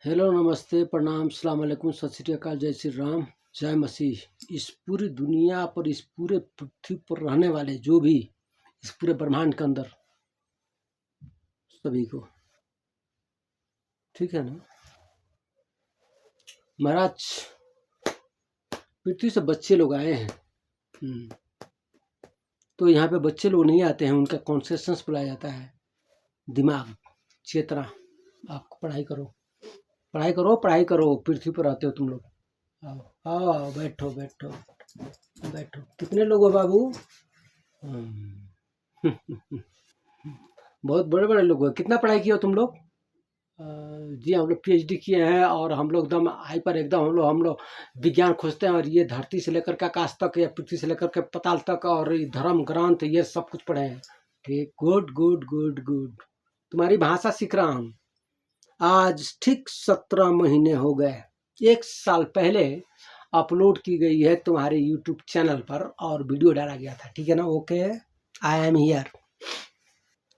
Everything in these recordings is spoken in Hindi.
हेलो, नमस्ते, प्रणाम, सलाम अलैकुम, सत श्री अकाल, जय श्री राम, जय मसीह। इस पूरी दुनिया पर, इस पूरे पृथ्वी पर रहने वाले जो भी इस पूरे ब्रह्मांड के अंदर सभी को, ठीक है ना महाराज। पृथ्वी से बच्चे लोग आए हैं। तो यहाँ पे बच्चे लोग नहीं आते हैं, उनका कॉन्शियसनेस बुलाया जाता है, दिमाग, चेतना। आपको पढ़ाई करो, पढ़ाई करो, पढ़ाई करो। पृथ्वी पर आते हो तुम लोग। आओ आओ, बैठो बैठो बैठो। कितने लोग हो बाबू? बहुत बड़े बड़े लोग हो। कितना पढ़ाई किया हो तुम लोग? जी हम लोग PhD किए हैं, और हम लोग एकदम हाइपर, एकदम हम लोग विज्ञान खोजते हैं। और ये धरती से लेकर के आकाश तक, या पृथ्वी से लेकर के पताल तक, और ये धर्म ग्रंथ, ये सब कुछ पढ़े हैं। ठीक, गुड गुड गुड गुड। तुम्हारी भाषा सीख रहा हूँ। आज ठीक 17 महीने हो गए, 1 साल पहले अपलोड की गई है तुम्हारे YouTube चैनल पर, और वीडियो डाला गया था, ठीक है ना? Okay, I am here.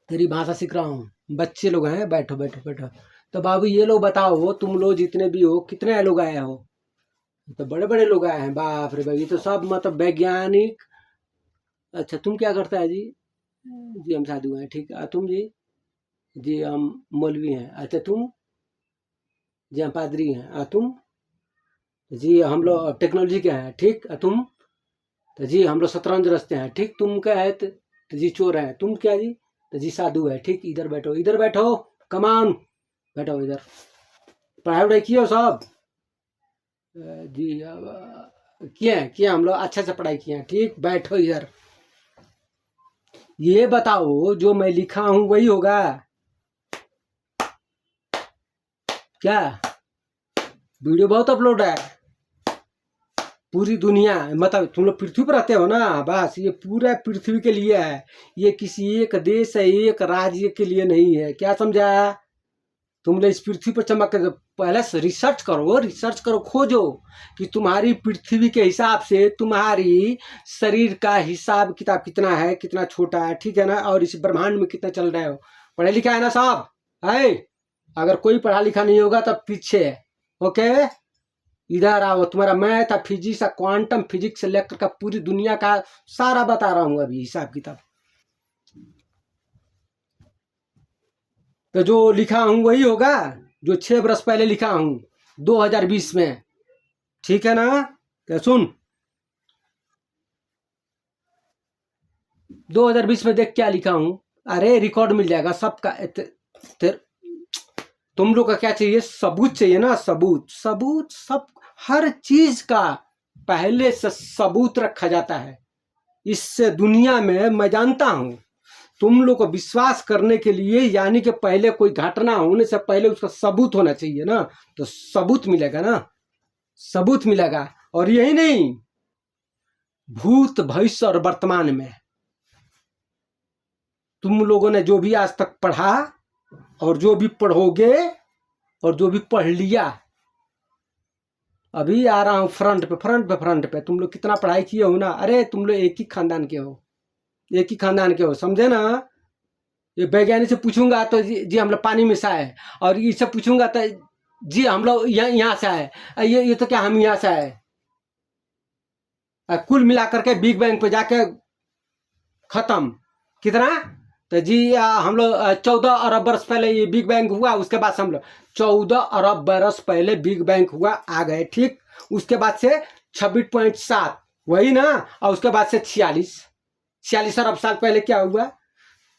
तेरी भाषा सीख रहा हूँ। बच्चे लोग हैं, बैठो बैठो बैठो। तो बाबू ये लोग बताओ, तुम लोग जितने भी हो, कितने लोग आए हो? तो बड़े बड़े लोग आए हैं, बाप रे बाप, ये तो सब मतलब वैज्ञानिक। अच्छा, तुम क्या करता है जी? जी हम साधु हैं, ठीक है। तुम जी? जी हम मौलवी हैं। अच्छा तुम? जी हम पादरी हैं। तुम? जी हम लोग टेक्नोलॉजी के हैं, ठीक। तुम? तो जी हम लोग शतरंज रचते हैं, ठीक। तुम क्या है? तो जी चोर हैं। तुम क्या जी? तो जी साधु है, ठीक। इधर बैठो, इधर बैठो, कमान, बैठो इधर। पढ़ाई वढ़ाई किए हो सब? जी किए हम लोग अच्छे से पढ़ाई किए हैं, ठीक। बैठो इधर। ये बताओ, जो मैं लिखा हूं वही होगा क्या? वीडियो बहुत अपलोड है, पूरी दुनिया, मतलब तुम लोग पृथ्वी पर रहते हो ना, बस ये पूरा पृथ्वी के लिए है। ये किसी एक देश, एक राज्य के लिए नहीं है। क्या समझा? तुम लोग इस पृथ्वी पर चमक कर पहले से रिसर्च करो, रिसर्च करो, खोजो कि तुम्हारी पृथ्वी के हिसाब से तुम्हारी शरीर का हिसाब किताब कितना है, कितना छोटा है, ठीक है ना? और इस ब्रह्मांड में कितना चल रहे हो। पढ़े लिखा है ना साहब? है? अगर कोई पढ़ा लिखा नहीं होगा तब पीछे है। ओके, इधर आओ। तुम्हारा मैथ, फिजिक्स, क्वांटम फिजिक्स से लेकर का पूरी दुनिया का सारा बता रहा हूँ अभी, हिसाब किताब। तो जो लिखा हूँ वही होगा, जो 6 बरस पहले लिखा हूँ, 2020 में, ठीक है ना? क्या सुन, 2020 में देख क्या लिखा हूँ। अरे रिकॉर्ड मिल जाएगा सबका। तुम लोग का क्या चाहिए? सबूत चाहिए ना? सबूत, सबूत, सब, हर चीज का पहले से सबूत रखा जाता है। इससे दुनिया में मैं जानता हूं, तुम लोग को विश्वास करने के लिए, यानी कि पहले कोई घटना होने से पहले उसका सबूत होना चाहिए ना। तो सबूत मिलेगा ना, सबूत मिलेगा। और यही नहीं, भूत, भविष्य और वर्तमान में तुम लोगों ने जो भी आज तक पढ़ा, और जो भी पढ़ोगे, और जो भी पढ़ लिया, अभी आ रहा हूं फ्रंट पे, फ्रंट पे, फ्रंट पे। तुम लोग कितना पढ़ाई किए हो ना? अरे तुम लोग एक ही खानदान के हो, एक ही खानदान के हो, समझे ना? ये वैज्ञानिक से पूछूंगा तो जी हम लोग पानी में से आए, और इससे पूछूंगा तो जी हम लोग यहाँ से आए। ये तो क्या हम यहाँ से आए? कुल मिलाकर के बिग बैंग पे जाके खत्म। कितना? तो जी हम लोग 14 अरब बरस पहले ये बिग बैंग हुआ। उसके बाद से हम लोग 14 अरब बरस पहले बिग बैंग हुआ, आ गए, ठीक। उसके बाद से 26.7, वही ना? और उसके बाद से 46 अरब साल पहले क्या हुआ?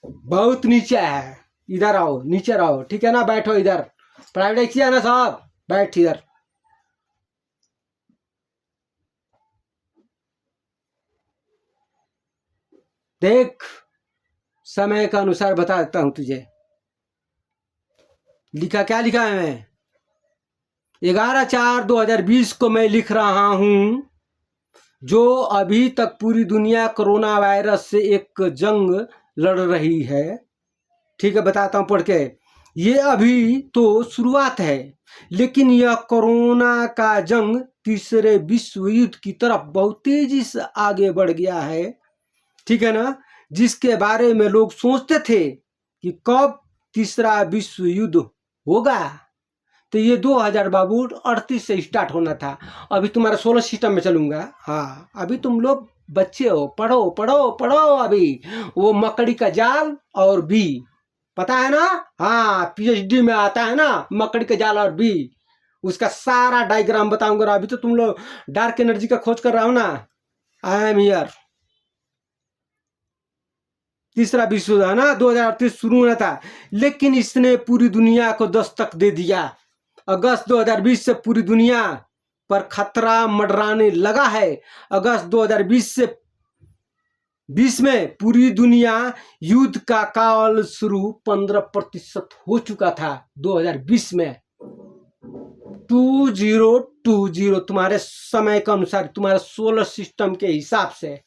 बहुत नीचे है। इधर आओ, नीचे रहो, ठीक है ना? बैठो इधर। प्राइवेट किया ना साहब? बैठ इधर। देख, समय का अनुसार बता देता हूं तुझे। लिखा क्या लिखा है? मैं 11/4/2020 को मैं लिख रहा हूं, जो अभी तक पूरी दुनिया कोरोना वायरस से एक जंग लड़ रही है, ठीक है? बताता हूं पढ़ के। ये अभी तो शुरुआत है, लेकिन यह कोरोना का जंग तीसरे विश्व युद्ध की तरफ बहुत तेजी से आगे बढ़ गया है, ठीक है ना? जिसके बारे में लोग सोचते थे कि कब तीसरा विश्व युद्ध होगा, तो ये 2000 बाबू 38 से स्टार्ट होना था। अभी तुम्हारा सोलर सिस्टम में चलूँगा। हाँ, अभी तुम लोग बच्चे हो, पढ़ो पढ़ो पढ़ो। अभी वो मकड़ी का जाल और बी पता है ना? हाँ, पीएचडी में आता है ना, मकड़ी का जाल और बी, उसका सारा डायग्राम बताऊंगा। अभी तो तुम लोग डार्क एनर्जी का खोज कर रहा हो ना। I am here. तीसरा विश्व युद्ध है ना, 2038 शुरू होना था, लेकिन इसने पूरी दुनिया को दस्तक दे दिया। अगस्त 2020 से पूरी दुनिया पर खतरा मंडराने लगा है। अगस्त 2020 से 20 में पूरी दुनिया युद्ध का काल शुरू 15% हो चुका था 2020 में। 2020 तुम्हारे समय के अनुसार, तुम्हारे सोलर सिस्टम के हिसाब से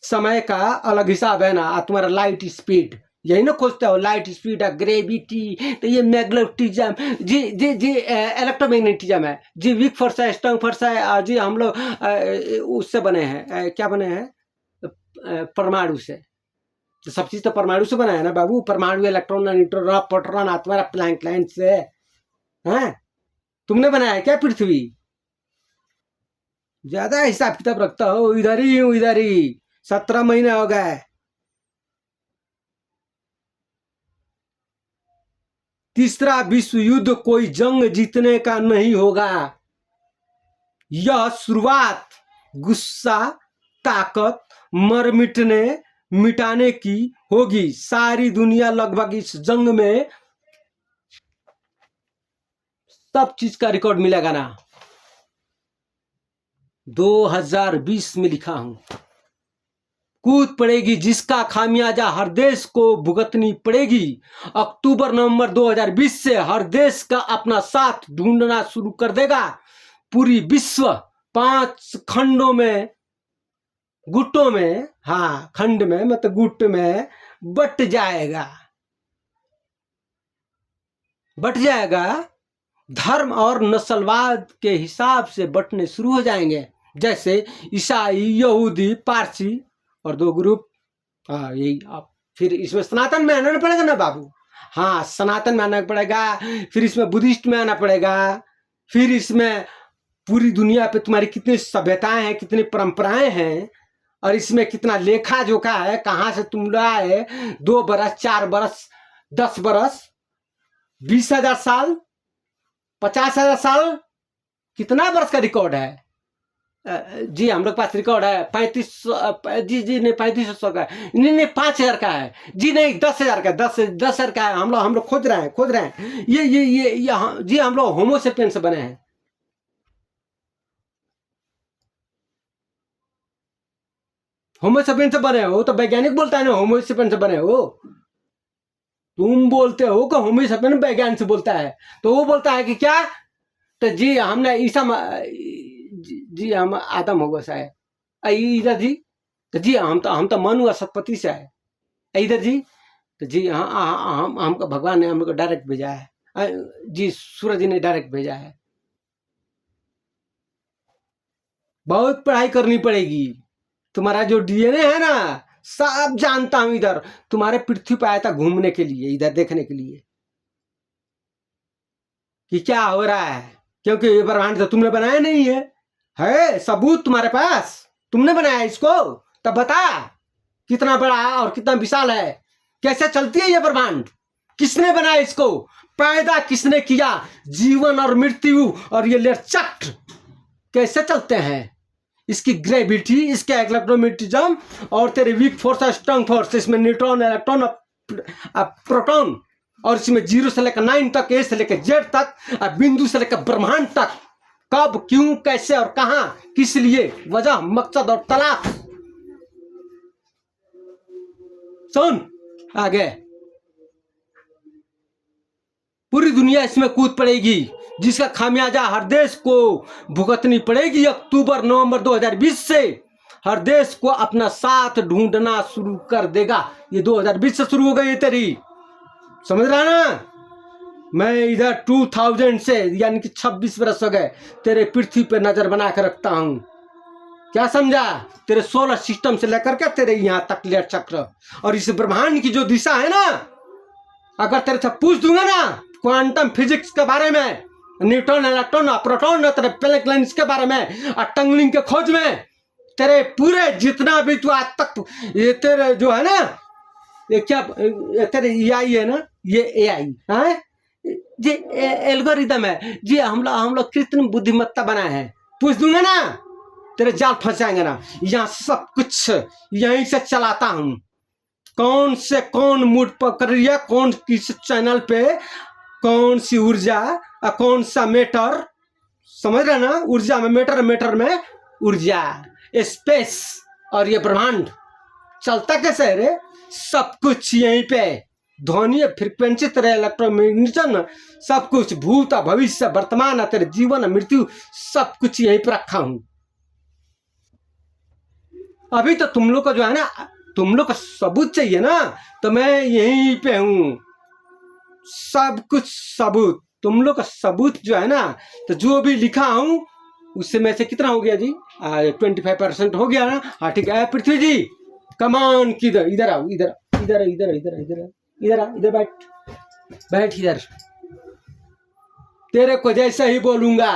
समय का अलग हिसाब है ना। तुम्हारा लाइट स्पीड, यही ना खोजते हो, लाइट स्पीड है, ग्रेविटी, तो ये मैग्नेटिज्म जी जी जी इलेक्ट्रोमैग्नेटिज्म है जी, वीक फोर्स है, स्ट्रांग फोर्स है। जी हम लोग उससे बने हैं, क्या बने हैं? परमाणु से। तो सब चीज तो परमाणु से बना है ना बाबू। परमाणु, इलेक्ट्रॉन, न्यूट्रॉन, प्रोटॉन, तुम्हारा प्लैंक लाइन से है। तुमने बनाया है क्या पृथ्वी? ज्यादा हिसाब किताब रखता हो। इधर ही हूँ, इधर ही 17 महीने हो गए। तीसरा विश्व युद्ध कोई जंग जीतने का नहीं होगा। यह शुरुआत गुस्सा, ताकत, मर मिटाने की होगी। सारी दुनिया लगभग इस जंग में सब चीज का रिकॉर्ड मिलेगा ना। 2020 में लिखा हूं, कूद पड़ेगी जिसका खामियाजा हर देश को भुगतनी पड़ेगी। अक्टूबर नवंबर 2020 से हर देश का अपना साथ ढूंढना शुरू कर देगा। पूरी विश्व 5 खंडों में, गुटों में, हाँ खंड में मतलब गुट में बट जाएगा। धर्म और नस्लवाद के हिसाब से बटने शुरू हो जाएंगे, जैसे ईसाई, यहूदी, पारसी और 2 ग्रुप। हाँ यही। आप फिर इसमें सनातन में आना पड़ेगा ना बाबू। हाँ, सनातन में आना पड़ेगा, फिर इसमें बुद्धिस्ट में आना पड़ेगा, फिर इसमें पूरी दुनिया पे तुम्हारी कितनी सभ्यताएं हैं, कितनी परंपराएं हैं, और इसमें कितना लेखा जोखा है, कहाँ से तुम लाए। 2 बरस, 4 बरस, 10 बरस, 20,000 साल, 50,000 साल, कितना बरस का रिकॉर्ड है? जी हम लोग पास रिकॉर्ड है 3500। जी नहीं 3500 का है, नहीं 5000 का है जी, नहीं 10,000 का, 10,000 का है। हम लोग खोज रहे हैं ये जी हम लोग होमोसेपियन से बने हैं। होमोसेपियन से बने हो तो वैज्ञानिक बोलता है ना होमोसेपियन से बने हो। तुम बोलते हो कि होमोसेपियन वैज्ञानिक से बोलता है, तो वो बोलता है कि क्या? तो जी हमने ईसा जी हम आदम होगा शायद। इधर जी, तो जी हम तो मनु और सतपति से आए। इधर जी, तो जी हाँ हमको भगवान ने हमको डायरेक्ट भेजा है। जी सूरज जी ने डायरेक्ट भेजा है। बहुत पढ़ाई करनी पड़ेगी। तुम्हारा जो डीएनए है ना, सब जानता हूं। इधर तुम्हारे पृथ्वी पर आया था घूमने के लिए, इधर देखने के लिए कि क्या हो रहा है, क्योंकि ये ब्रह्मांड तो तुमने बनाया नहीं है सबूत तुम्हारे पास? तुमने बनाया इसको, तब बता कितना बड़ा और कितना विशाल है, कैसे चलती है ये ब्रह्मांड, किसने बनाया इसको, पैदा किसने किया, जीवन और मृत्यु और ये चक्र कैसे चलते हैं, इसकी ग्रेविटी, इसके इलेक्ट्रोमैग्नेटिज्म और तेरे वीक फोर्स और स्ट्रांग फोर्स, इसमें न्यूट्रॉन, इलेक्ट्रॉन, प्रोटॉन, और इसमें 0 से लेकर 9 तक, ए से लेकर जेड तक, बिंदु से लेकर ब्रह्मांड तक, कब, क्यों, कैसे और कहां, किस लिए, वजह, मकसद और तलाश। सुन आगे। पूरी दुनिया इसमें कूद पड़ेगी जिसका खामियाजा हर देश को भुगतनी पड़ेगी। अक्टूबर नवंबर 2020 से हर देश को अपना साथ ढूंढना शुरू कर देगा। ये 2020 से शुरू हो गई है तेरी, समझ रहा ना? मैं इधर 2000 से, यानी कि 26 वर्ष हो गए तेरे पृथ्वी पे नजर बना कर रखता हूं। क्या समझा? तेरे सोलर सिस्टम से लेकर के तेरे यहां तक लेट चक्र और इस ब्रह्मांड की जो दिशा है ना, अगर तेरे से पूछ दूंगा ना क्वांटम फिजिक्स के बारे में, न्यूटन, इलेक्ट्रॉन, प्रोटॉन, तेरे प्लैंक लाइन्स के बारे में और टंगलिंग के खोज में, तेरे पूरे जितना भी तू आज तक ये तेरे जो है ना ये क्या तेरे AI है ना, ये AI है, ये एल्गोरिदम है जी, हम लोग कृत्रिम बुद्धिमत्ता बनाए हैं। पूछ दूंगा ना तेरे जाल फंस जाएंगे ना। यहाँ सब कुछ यहीं से चलाता हूँ। कौन से कौन मूड पकड़ रही है, कौन किस चैनल पे कौन सी ऊर्जा और कौन सा मैटर, समझ रहे ना, ऊर्जा में मैटर, मैटर में ऊर्जा, स्पेस और ये ब्रह्मांड चलता कैसे है रे, सब कुछ यहीं पे ध्वनि फ्रीक्वेंसी तेरे इलेक्ट्रोमैग्नेटिज्म सब कुछ, भूत भविष्य वर्तमान तेरे जीवन मृत्यु सब कुछ यहीं पे रखा हूं। अभी तो तुम लोग का जो है ना, तुम लोग का सबूत चाहिए ना, तो मैं यहीं पे हूं। सब कुछ सबूत, तुम लोग का सबूत जो है ना, तो जो भी लिखा हूं उससे में से कितना हो गया जी, 25% हो गया ना। हाँ ठीक है पृथ्वी जी, कमान किधर, इधर आओ, इधर इधर इधर इधर इधर इधर आ, इधर बैठ, बैठ इधर। तेरे को जैसा ही बोलूंगा,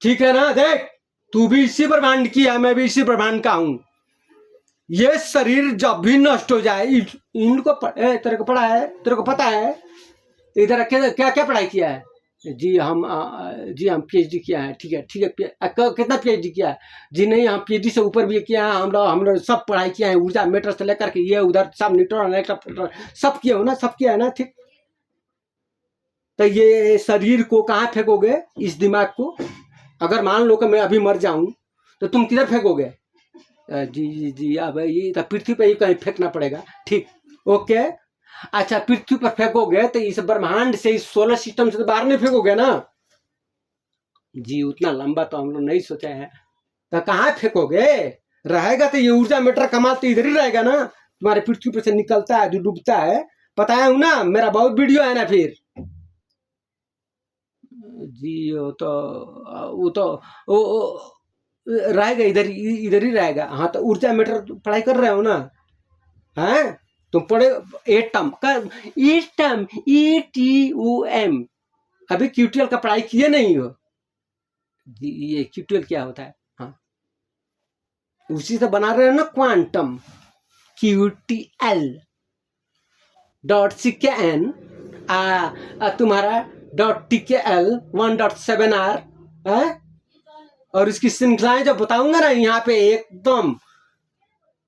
ठीक है ना। देख तू भी इसी ब्रह्मांड की है, मैं भी इसी ब्रह्मांड का हूं। ये शरीर जब भी नष्ट हो जाए, इनको तेरे को पढ़ा है, तेरे को पता है इधर क्या क्या पढ़ाई किया है जी? हम PhD किया है, ठीक है ठीक है। कितना PhD किया है जी? नहीं, हम PhD से ऊपर भी किया है। हम लोग सब पढ़ाई किया है, ऊर्जा मैटर से लेकर के ये उधर सब, न्यूट्रॉन इलेक्ट्रॉन सब किया हो ना, सब किया है ना, ठीक। तो ये शरीर को कहाँ फेंकोगे, इस दिमाग को? अगर मान लो कि मैं अभी मर जाऊं तो तुम किधर फेंकोगे जी? जी जी, अब ये तो पृथ्वी पे ही कहीं फेंकना पड़ेगा, ठीक, ओके। अच्छा पृथ्वी पर फेंकोगे तो इस ब्रह्मांड से, इस सोलर सिस्टम से तो बाहर नहीं फेंकोगे ना जी? उतना लंबा तो हम लोग नहीं सोचे हैं। तो कहाँ फेंकोगे? रहेगा तो ये ऊर्जा मीटर कमाल तो इधर ही रहेगा ना, तुम्हारे पृथ्वी पर से निकलता है जो डूबता है, बताया हूं ना, मेरा बहुत वीडियो है ना। फिर जी वो तो वो रहेगा इधर, इधर ही रहेगा। हाँ तो ऊर्जा मीटर पढ़ाई कर रहे हो ना, हैं तुम पढ़े एटम का, एटम ATOM, अभी QTL का पढ़ाई किए नहीं हो जी? ये QTL क्या होता है? हाँ उसी से बना रहे हो ना क्वांटम, QTL .CKN तुम्हारा .TKL 1.7R है। और इसकी श्रृंखलाएं जब बताऊंगा ना यहाँ पे, एकदम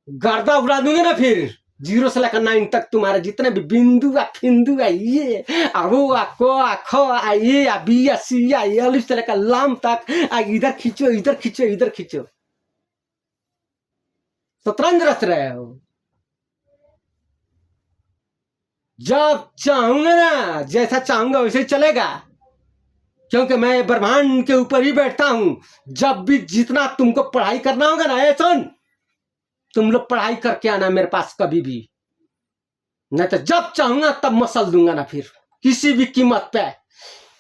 गर्दा उड़ा दूंगा ना। फिर 0 से लेकर 9 तक तुम्हारे जितने भी बिंदु फिंदु ये वो को खो ये बी सी अलिफ से लेकर लाम तक, इधर खींचो इधर खींचो इधर खींचो, शतरंज रच रहे हो। जब चाहूंगा ना, जैसा चाहूंगा वैसे चलेगा, क्योंकि मैं ब्रह्मांड के ऊपर ही बैठता हूं। जब भी जितना तुमको पढ़ाई करना होगा ना, ये सुन, तुम लोग पढ़ाई करके आना मेरे पास कभी भी, नहीं तो जब चाहूंगा तब मसल दूंगा ना, फिर किसी भी कीमत पे,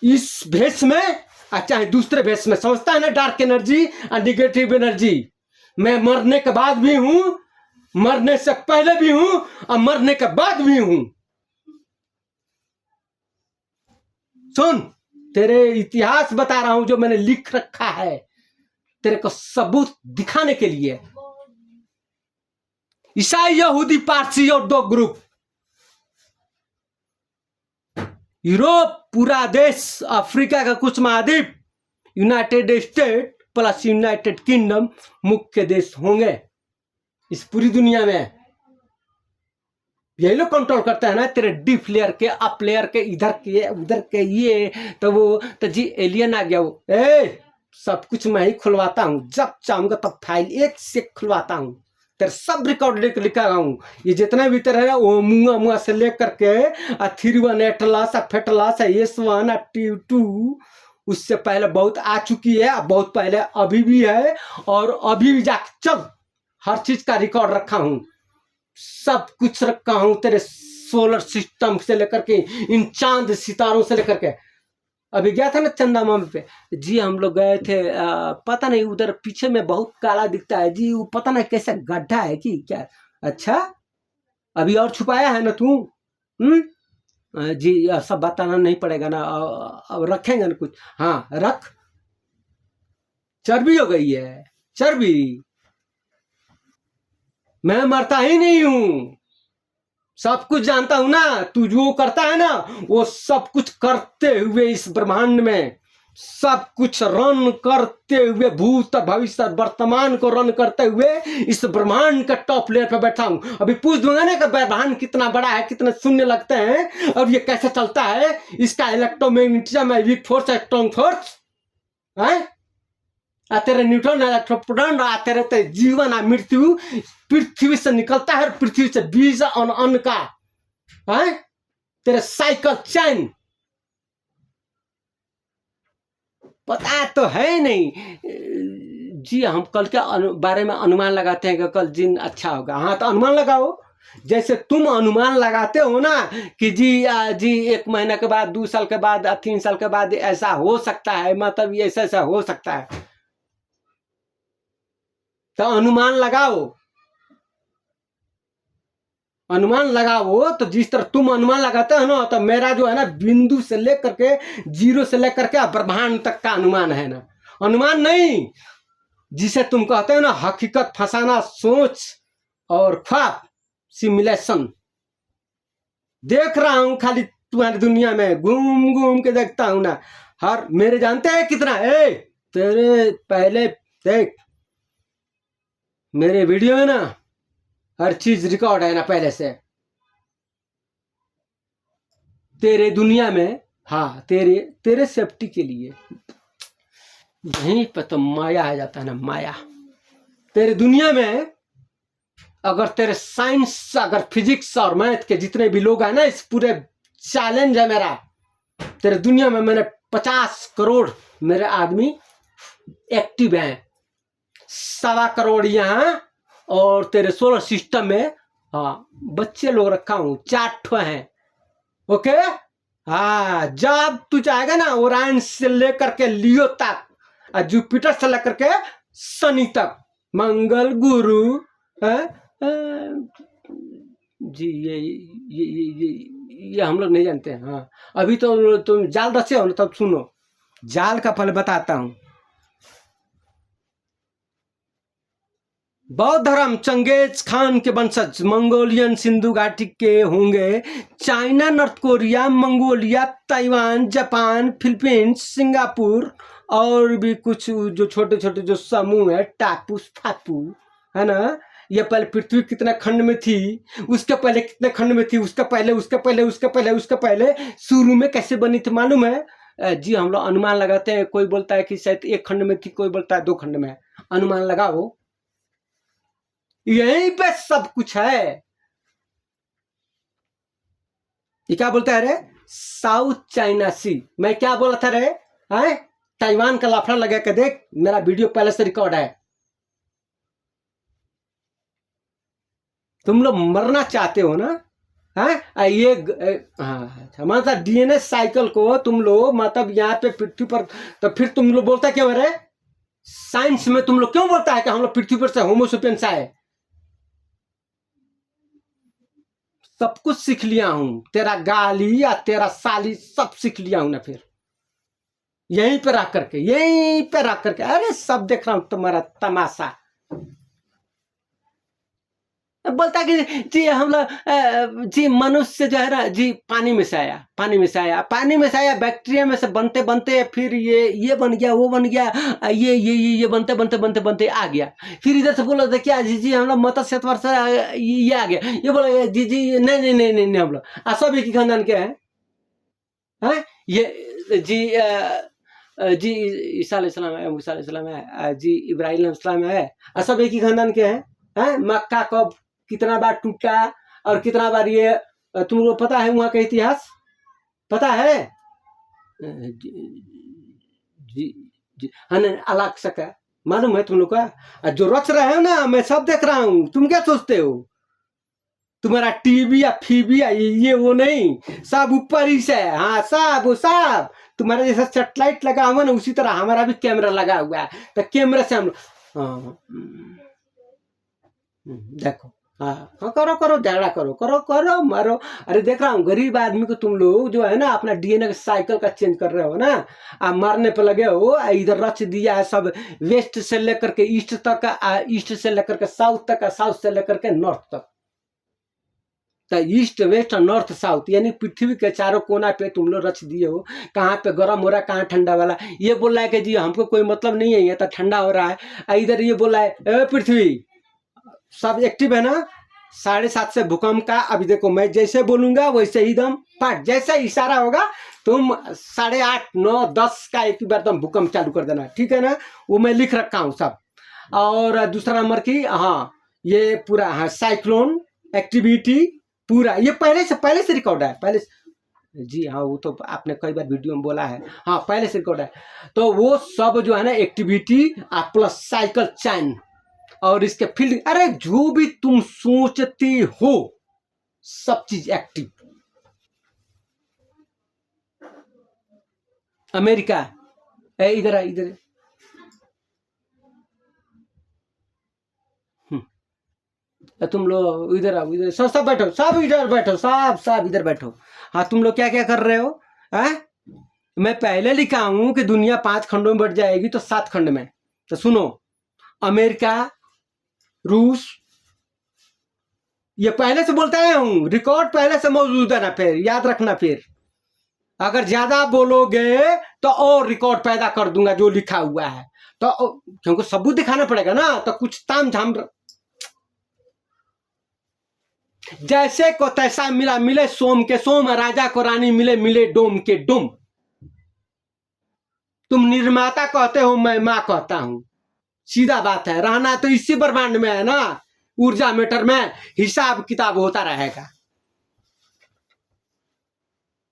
इस भेष में चाहे दूसरे भेष में। समझता है ना, डार्क एनर्जी और निगेटिव एनर्जी। मैं मरने के बाद भी हूं, मरने से पहले भी हूं और मरने के बाद भी हूं। सुन, तेरे इतिहास बता रहा हूं जो मैंने लिख रखा है, तेरे को सबूत दिखाने के लिए। ईसाई, यहूदी, पारसी और 2 ग्रुप, यूरोप पूरा देश, अफ्रीका का कुछ महाद्वीप, United state plus United kingdom मुख्य देश होंगे इस पूरी दुनिया में। यही लोग कंट्रोल करते हैं ना, तेरे डीप लेयर के, अप लेयर के, इधर के उधर के, ये तो वो तो जी एलियन आ गया वो। सब कुछ मैं ही खुलवाता हूँ, जब चाहूंगा तब फाइल एक से खुलवाता हूँ, तेरे सब रिकॉर्ड लिखा हूँ। ये जितने भी तेरे वो मुआ से लेकर के 3-1 एटलस, फेटलस, S1 T2, उससे पहले बहुत आ चुकी है, बहुत पहले अभी भी है, और अभी भी जाके चल, हर चीज का रिकॉर्ड रखा हूँ, सब कुछ रखा हूं। तेरे सोलर सिस्टम से लेकर के, इन चांद सितारों से लेकर के। अभी गया था ना चंदा मामा पे जी, हम लोग गए थे, पता नहीं उधर पीछे में बहुत काला दिखता है जी, वो पता नहीं कैसा गड्ढा है कि क्या। अच्छा अभी और छुपाया है ना तू? जी सब बताना नहीं पड़ेगा ना, अब रखेंगे ना कुछ। हाँ रख, चर्बी हो गई है, चर्बी। मैं मरता ही नहीं हूं, सब कुछ जानता हूं ना। तू जो करता है ना वो सब कुछ करते हुए इस ब्रह्मांड में सब कुछ रन करते हुए, भूत भविष्य वर्तमान को रन करते हुए इस ब्रह्मांड का टॉप लेयर पे बैठा हूं। अभी पूछ दूंगा ना कि ब्रह्मांड कितना बड़ा है, कितने शून्य लगते हैं और ये कैसे चलता है, इसका इलेक्ट्रोमैग्नेटिज्म है, वीक फोर्स है, स्ट्रॉन्ग फोर्स है, तेरे न्यूट्रॉन इलेक्ट्रोन, तेरे ते जीवन है, मृत्यु पृथ्वी से निकलता है, पृथ्वी से बीज और अन्न का है, तेरे साइकिल चैन पता तो है नहीं। जी हम कल के बारे में अनुमान लगाते हैं कि कल दिन अच्छा होगा। हाँ तो अनुमान लगाओ, जैसे तुम अनुमान लगाते हो ना कि जी 1 महीना के बाद, 2 साल के बाद, 3 साल के बाद ऐसा हो सकता है, मतलब ये ऐसा ऐसा हो सकता है, तो अनुमान लगाओ, अनुमान लगाओ। तो जिस तरह तुम अनुमान लगाते हो ना, तो मेरा जो है ना बिंदु से लेकर के, जीरो से लेकर के ब्रह्मांड तक का अनुमान है ना, अनुमान नहीं, जिसे तुम कहते हो ना हकीकत फसाना, सोच और ख्वाब, सिमुलेशन। देख रहा हूं खाली तुम्हारी दुनिया में घूम घूम के देखता हूं ना। हर मेरे जानते हैं कितना, तेरे पहले देख मेरे वीडियो है ना, हर चीज रिकॉर्ड है ना पहले से, तेरे दुनिया में। हाँ तेरे सेफ्टी के लिए, यहीं पर तो माया आ जाता है ना, माया। तेरे दुनिया में अगर तेरे साइंस, अगर फिजिक्स और मैथ के जितने भी लोग हैं ना, इस पूरे चैलेंज है मेरा, तेरे दुनिया में मैंने 50 करोड़ मेरे आदमी एक्टिव हैं, 1.25 करोड़ यहाँ, और तेरे सोलर सिस्टम में हाँ बच्चे लोग रखा हूं, 4 ठो हैं। ओके हाँ, जब तू चाहेगा ना ओरायन से लेकर के लियो तक, और जुपिटर से लेकर के शनि तक, मंगल गुरु जी ये हम लोग नहीं जानते हैं। हाँ अभी तो तुम जाल रचे हो ना, तब सुनो जाल का पहले बताता हूं। बौद्ध धर्म चंगेज खान के वंशज मंगोलियन सिंधु घाटी के होंगे। China, north Korea, Mongolia, Taiwan, Japan, Philippines, Singapore और भी कुछ जो छोटे छोटे जो समूह है, टापू फापू है ना। ये पहले पृथ्वी कितना खंड में थी, उसके पहले कितने खंड में थी, उसके पहले उसके पहले उसके पहले उसके पहले शुरू में कैसे बनी थी मालूम है। जी हम लोग अनुमान लगाते हैं, कोई बोलता है कि शायद 1 खंड में थी, कोई बोलता है 2 खंड में। अनुमान लगाओ, यहीं पे सब कुछ है। ये क्या बोलता है रे, साउथ चाइना सी। मैं क्या बोला था रे, है ताइवान का लाफड़ा लगा के देख, मेरा वीडियो पहले से रिकॉर्ड है। तुम लोग मरना चाहते हो ना, है ये हाँ हमारा डीएनए साइकिल को तुम लोग मतलब यहाँ पे पृथ्वी पर, तो फिर तुम लोग बोलता क्यों है, साइंस में तुम लोग क्यों बोलता है कि हम लोग पृथ्वी पर से होमोसेपियंस आए। सब कुछ सीख लिया हूं, तेरा गाली या तेरा साली सब सीख लिया हूं ना, फिर यहीं पे रख करके, यहीं पे रख करके, अरे सब देख रहा हूं तुम्हारा तमाशा। बोलता कि जी हम लोग जी मनुष्य जो है ना जी पानी में से आया, पानी में से आया, पानी में से आया, बैक्टीरिया में से बनते बनते फिर ये बन गया, वो बन गया, ये बनते बनते बनते बनते आ गया। फिर इधर से बोला था क्या जी हम लोग मत्स्य से ये आ गया, ये बोला जी नहीं नहीं नहीं नहीं हम लोग सब एक ही खानदान के हैं। ये जी ईसा अलैहिस्सलाम है, मूसा अलैहिस्सलाम है, जी इब्राहिम अलैहिस्सलाम है, सब एक ही खानदान के हैं। मक्का कब कितना बार टूटा और कितना बार ये तुम लोग पता है वहां का इतिहास पता है। जी जी हाँ अलग सका मालूम है तुम लोग का, जो रच रहे हो ना मैं सब देख रहा हूँ। तुम क्या सोचते हो तुम्हारा टीवी या फीबी या ये वो नहीं, सब ऊपर ही से। हाँ सब वो सब तुम्हारा जैसा सेटेलाइट लगा हुआ ना, उसी तरह हमारा भी कैमरा लगा हुआ है, तो कैमरा से हम देखो हाँ हाँ, करो करो, झगड़ा करो, करो करो, मारो। अरे देख रहा हूँ गरीब आदमी को तुम लोग जो है ना अपना डीएनए साइकिल का चेंज कर रहे हो ना, आप मारने पे लगे हो। इधर रच दिया है सब, वेस्ट से लेकर के ईस्ट तक, ईस्ट से लेकर के साउथ तक, साउथ से लेकर के नॉर्थ तक। तो ईस्ट वेस्ट और नॉर्थ साउथ यानी पृथ्वी के चारों कोना पे तुम लोग रच दिए हो। कहाँ पे गर्म हो रहा है, कहाँ ठंडा वाला। ये बोल रहा है कि जी हमको कोई मतलब नहीं है, ये तो ठंडा हो रहा है। इधर ये बोल रहा है ए पृथ्वी सब एक्टिव है ना, 7:30 से भूकंप का। अभी देखो मैं जैसे बोलूंगा वैसे ही दम पाठ, जैसे इशारा होगा तुम 8:30, 9, 10 का एक बार दम भूकंप चालू कर देना, ठीक है ना। वो मैं लिख रखा हूँ सब। और दूसरा नंबर की, हाँ ये पूरा, हाँ साइक्लोन एक्टिविटी पूरा, ये पहले से रिकॉर्ड है, पहले से। जी हाँ, वो तो आपने कई बार वीडियो में बोला है, हाँ पहले से रिकॉर्ड है। तो वो सब जो है ना एक्टिविटी प्लस साइकिल चैन और इसके फील्ड, अरे जो भी तुम सोचती हो सब चीज एक्टिव। अमेरिका, इधर आ, इधर। तुम लोग इधर आओ, इधर सब सब बैठो, सब इधर बैठो, सब सब इधर बैठो। हाँ तुम लोग क्या क्या कर रहे हो, हैं? मैं पहले लिखा हूं कि दुनिया 5 खंडों में बढ़ जाएगी, तो 7 खंड में। तो सुनो, अमेरिका, रूस, ये पहले से बोलता है हूँ, रिकॉर्ड पहले से मौजूद है ना, फिर याद रखना। फिर अगर ज्यादा बोलोगे तो और रिकॉर्ड पैदा कर दूंगा जो लिखा हुआ है। तो क्योंकि सबूत दिखाना पड़ेगा ना, तो कुछ ताम झाम। जैसे को तैसा मिला, मिले सोम के सोम, राजा को रानी मिले, मिले डोम के डोम। तुम निर्माता कहते हो, मैं मां कहता हूं, सीधा बात है। रहना तो इसी ब्रह्मांड में है ना, ऊर्जा मीटर में हिसाब किताब होता रहेगा।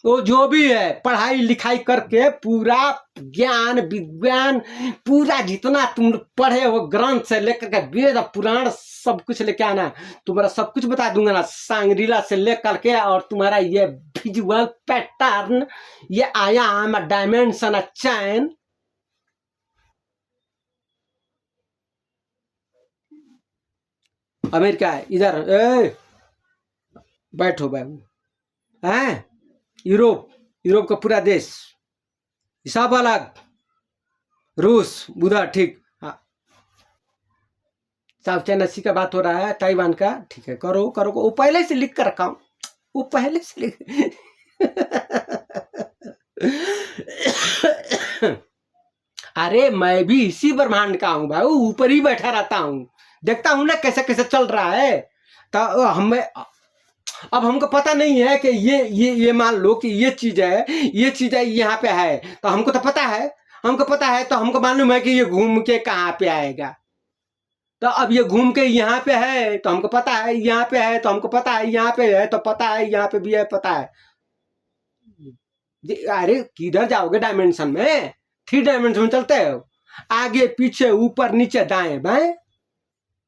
वो जो भी है पढ़ाई लिखाई करके पूरा ज्ञान विज्ञान पूरा जितना तुम पढ़े हो, ग्रंथ से लेकर के वेद पुराण सब कुछ लेके आना, तुम्हारा सब कुछ बता दूंगा ना, सांगरीला से लेकर के। और तुम्हारा ये विजुअल पैटर्न, ये आयाम, डायमेंशन, चैन। अमेरिका है इधर, बैठो बाबू, है यूरोप, यूरोप का पूरा देश, सब अलग, रूस उधर, ठीक। हाँ साउथ चाइना सी का बात हो रहा है, ताइवान का, ठीक है, करो करो, वो पहले से लिख कर रखा हूं, वो पहले से लिख अरे मैं भी इसी ब्रह्मांड का हूं भाई, ऊपर ही बैठा रहता हूं, देखता हूं ना कैसे कैसे चल रहा है। तो हमें अब हमको पता नहीं है कि ये मान लो कि ये चीज है यहाँ पे है, तो हमको तो पता है, हमको पता है, तो हमको मालूम है कि ये घूम के कहाँ पे आएगा। तो अब ये घूम के यहाँ पे है तो हमको पता है, यहाँ पे है तो हमको पता है, यहाँ पे है तो पता है, यहाँ पे भी है पता है। अरे किधर जाओगे डायमेंशन में, 3 डायमेंशन में चलते हो, आगे पीछे ऊपर नीचे दाएं बाएं।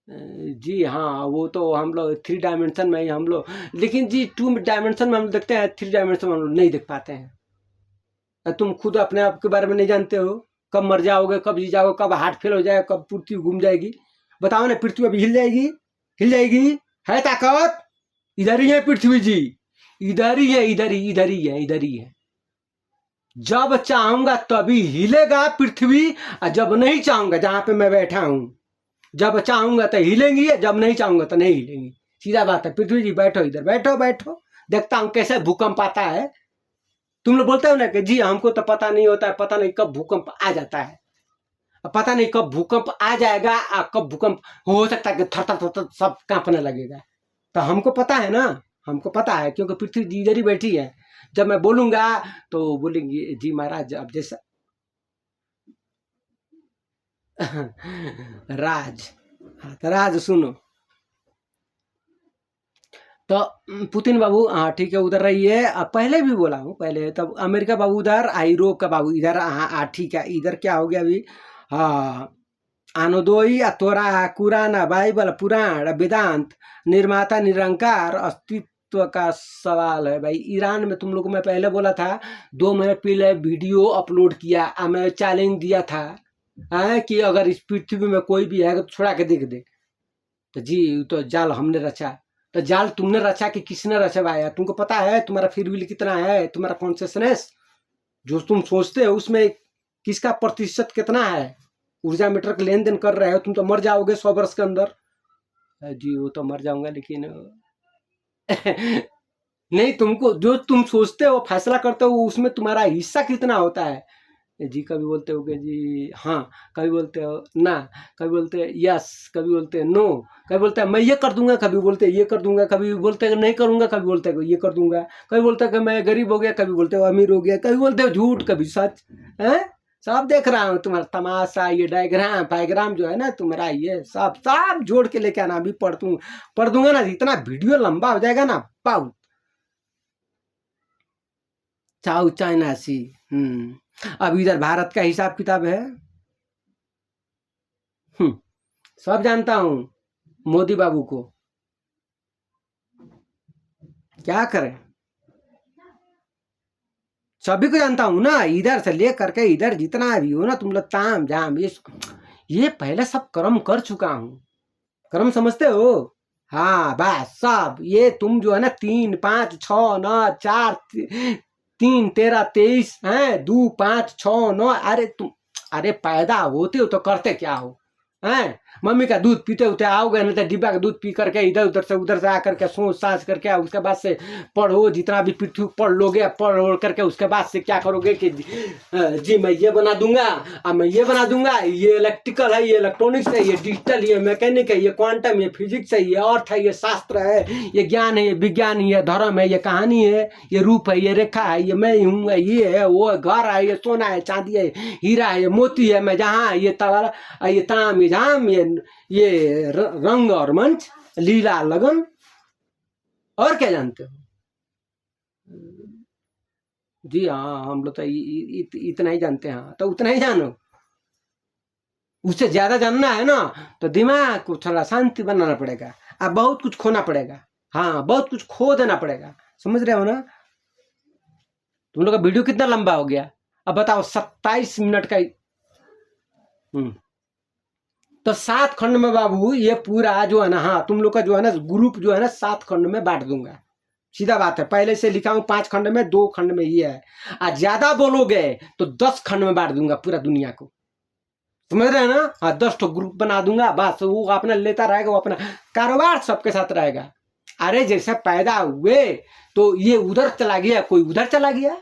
जी हाँ, वो तो हम लोग 3 डायमेंशन में ही हम लोग, लेकिन जी 2 डायमेंशन में हम देखते हैं, 3 डायमेंशन में हम लोग नहीं देख पाते हैं। तुम खुद अपने आप के बारे में नहीं जानते हो, कब मर जाओगे, कब जी जाओगे, कब हार्ट फेल हो जाएगा, कब पृथ्वी घूम जाएगी। बताओ ना, पृथ्वी अभी हिल जाएगी, हिल जाएगी, है ताकत? इधर ही है पृथ्वी जी, इधर ही है, इधर ही, इधर ही है, इधर ही है। जब चाहूंगा तभी हिलेगा पृथ्वी, और जब नहीं चाहूंगा, जहां पे मैं बैठा हूं, जब चाहूंगा तो हिलेंगी, जब नहीं चाहूंगा तो नहीं हिलेंगी। सीधा बात है। पृथ्वी जी बैठो इधर, बैठो बैठो, देखता हूं कैसे भूकंप आता है। तुम लोग बोलते हो ना कि जी हमको तो पता नहीं होता है, पता नहीं कब भूकंप आ जाता है, पता नहीं कब भूकंप आ जाएगा, कब भूकंप हो सकता है कि थर थर थर सब कांपने लगेगा। तो हमको पता है ना, हमको पता है, क्योंकि पृथ्वी जी इधर ही बैठी है। जब मैं बोलूंगा तो बोलेंगे जी महाराज, अब जैसा राज, हाँ तो राज सुनो। तो पुतिन बाबू, हाँ ठीक है, उधर रहिए। पहले भी बोला हूँ, पहले तब अमेरिका बाबू उधर, यूरोप का बाबू इधर, हाँ ठीक है। इधर क्या हो गया अभी, हाँ आनोदोई, तोरा, कुरान, बाइबल, पुराण, वेदांत, निर्माता, निरंकार, अस्तित्व का सवाल है भाई। ईरान में तुम लोग को मैं पहले बोला था, 2 महीने पहले वीडियो अपलोड किया, मैं चैलेंज दिया था कि अगर इस पृथ्वी में कोई भी है तो छोड़ा के देख दे। तो जी तो जाल हमने रचा। तो जाल तुमने रचा कि किसने रचवाया? तुमको पता है तुम्हारा फ्री विल कितना है, तुम्हारा कॉन्शियसनेस जो तुम सोचते हो उसमें किसका प्रतिशत कितना है? ऊर्जा मीटर का लेन देन कर रहे हो। तुम तो मर जाओगे 100 वर्ष के अंदर। जी वो तो मर जाऊंगा, लेकिन नहीं, तुमको जो तुम सोचते हो फैसला करते हो उसमें तुम्हारा हिस्सा कितना होता है? जी कभी बोलते हो कि जी हाँ, कभी बोलते हो ना, कभी बोलते हैं यस, कभी बोलते हैं नो, कभी बोलते हैं मैं ये कर दूंगा, कभी बोलते हैं ये कर दूंगा, कभी बोलते हैं नहीं करूंगा, कभी बोलते हैं ये कर दूंगा, कभी बोलते हैं कि मैं गरीब हो गया, कभी बोलते हो अमीर हो गया, कभी बोलते हो झूठ, कभी सच है। सब देख रहा हूँ तुम्हारा तमाशा, ये डायग्राम फायग्राम जो है ना तुम्हारा, ये सब सब जोड़ के लेके आना। अभी पढ़ दूंगा ना, इतना वीडियो लंबा हो जाएगा ना। पाउ चाउ चाइना सी। अब इधर भारत का हिसाब किताब है। सब जानता हूँ मोदी बाबू को। क्या करें, सभी को जानता हूँ ना, इधर से ले करके इधर जितना भी हो ना तुम लोग ताम जाम, ये पहले सब कर्म कर चुका हूँ। कर्म समझते हो? हाँ बस सब ये तुम जो है ना 3 5 6 9 4 3 13 23 है 2 5 6 9, अरे तुम अरे पैदा होते हो तो करते क्या हो? हैं मम्मी का दूध पीते उते आओगे ना, तो डिब्बा का दूध पी करके इधर उधर से आकर के सोच साझ करके उसके बाद से पढ़ो, जितना भी पृथ्वी पढ़ लोगे, पढ़ ओढ़ करके उसके बाद से क्या करोगे कि जी मैं ये बना दूंगा, अब मैं ये बना दूंगा, ये इलेक्ट्रिकल है, ये इलेक्ट्रॉनिक्स है, ये डिजिटल, ये मैकेनिक है, ये क्वांटम, ये फिजिक्स है, ये अर्थ है, ये शास्त्र है, ये ज्ञान है, ये विज्ञान है, ये धर्म है, ये कहानी है, ये रूप है, ये रेखा है, ये मैं हूँ, ये है, वो है, घर है, ये सोना है, चांदी है, हीरा है, ये मोती है, मैं जहाँ, ये तवारा, ये ताम, ये झाम, ये रंग और मंच, लीला लगन, और क्या जानते हो? जी हाँ, हम लोग तो इतना ही जानते हैं। तो उतना ही जानो, उससे ज्यादा जानना है ना तो दिमाग को थोड़ा शांति बनाना पड़ेगा, अब बहुत कुछ खोना पड़ेगा। हाँ बहुत कुछ खो देना पड़ेगा, समझ रहे हो ना? तुम लोग का वीडियो कितना लंबा हो गया? अब बताओ 27 मिनट का। तो 7 खंड में बाबू ये पूरा जो है ना, हाँ तुम लोग का जो है ना ग्रुप जो है ना 7 खंड में बांट दूंगा, सीधा बात है। पहले से लिखा हूँ 5 खंड में, 2 खंड में ये है। आज ज्यादा बोलोगे तो 10 खंड में बांट दूंगा पूरा दुनिया को, समझ रहे हैं ना? हाँ 10 तो ग्रुप बना दूंगा, बस वो अपना लेता रहेगा, वो अपना कारोबार सबके साथ रहेगा। अरे जैसे पैदा हुए तो ये उधर चला गया, कोई उधर चला गया,